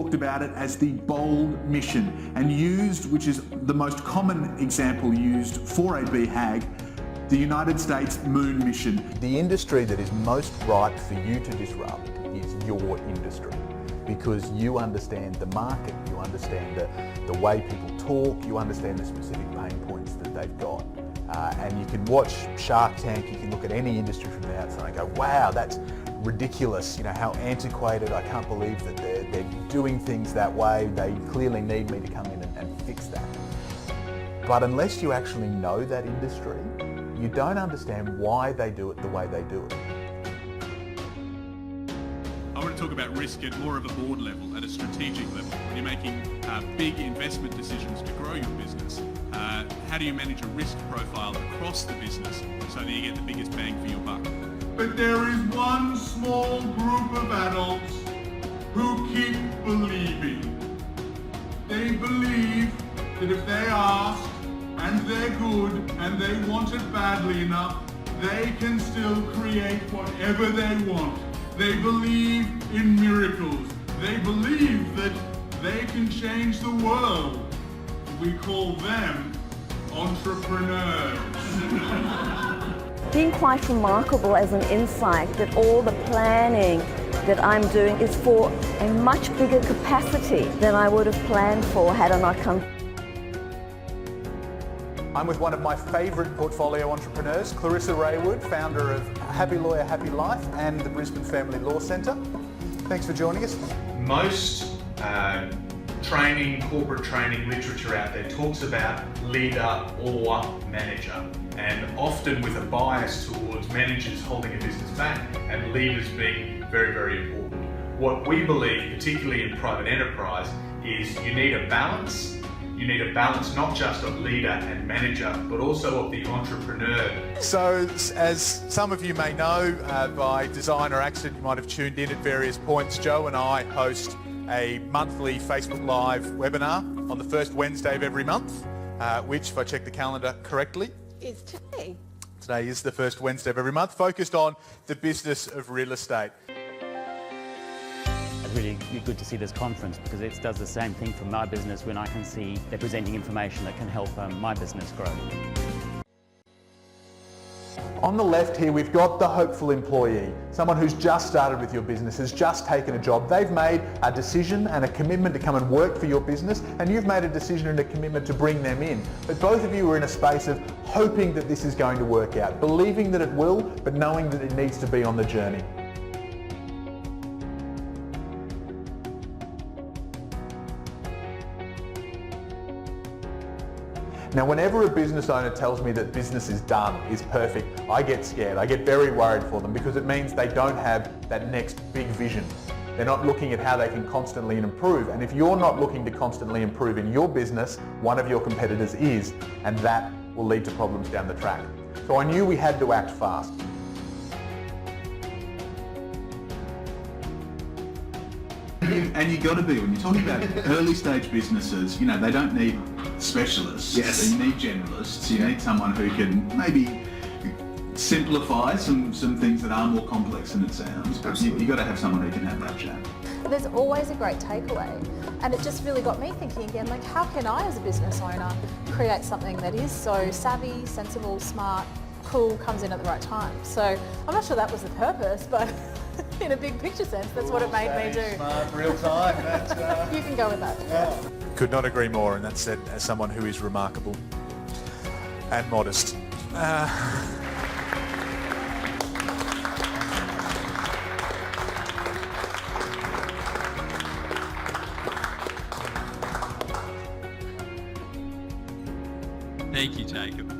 talked about it as the bold mission and used, which is the most common example used for a BHAG, the United States moon mission. The industry that is most ripe for you to disrupt is your industry, because you understand the market, you understand the way people talk, you understand the specific pain points that they've got. And you can watch Shark Tank, you can look at any industry from the outside and go, wow, that's ridiculous, how antiquated, I can't believe that they're doing things that way, they clearly need me to come in and fix that. But unless you actually know that industry, you don't understand why they do it the way they do it. I want to talk about risk at more of a board level, at a strategic level. When you're making big investment decisions to grow your business, how do you manage a risk profile across the business so that you get the biggest bang for your buck? But there is one small group of adults who keep believing. They believe that if they ask, and they're good, and they want it badly enough, they can still create whatever they want. They believe in miracles. They believe that they can change the world. We call them entrepreneurs. Been quite remarkable as an insight that all the planning that I'm doing is for a much bigger capacity than I would have planned for had I not come. I'm with one of my favourite portfolio entrepreneurs, Clarissa Raywood, founder of Happy Lawyer, Happy Life and the Brisbane Family Law Centre. Thanks for joining us. Most corporate training literature out there talks about leader or manager, and often with a bias towards managers holding a business back and leaders being very, very important. What we believe, particularly in private enterprise, is you need a balance. You need a balance not just of leader and manager, but also of the entrepreneur. So, as some of you may know, by design or accident, you might have tuned in at various points. Joe and I host a monthly Facebook Live webinar on the first Wednesday of every month, which, if I check the calendar correctly, is today. Today is the first Wednesday of every month, focused on the business of real estate. It's really good to see this conference because it does the same thing for my business when I can see they're presenting information that can help my business grow. On the left here, we've got the hopeful employee, someone who's just started with your business, has just taken a job. They've made a decision and a commitment to come and work for your business, and you've made a decision and a commitment to bring them in. But both of you are in a space of hoping that this is going to work out, believing that it will, but knowing that it needs to be on the journey. Now, whenever a business owner tells me that business is done, is perfect, I get scared. I get very worried for them because it means they don't have that next big vision. They're not looking at how they can constantly improve. And if you're not looking to constantly improve in your business, one of your competitors is, and that will lead to problems down the track. So I knew we had to act fast. And you got to be, when you're talking about early stage businesses, they don't need specialists. Yes. You need generalists. You need someone who can maybe simplify some things that are more complex than it sounds. But you got to have someone who can have that chat. There's always a great takeaway, and it just really got me thinking again, like, how can I as a business owner create something that is so savvy, sensible, smart, cool, comes in at the right time? So I'm not sure that was the purpose, but in a big picture sense, that's what it made me do. Smart, real time. You can go with that. Yeah. Could not agree more, and that's said as someone who is remarkable and modest. Thank you, Jacob.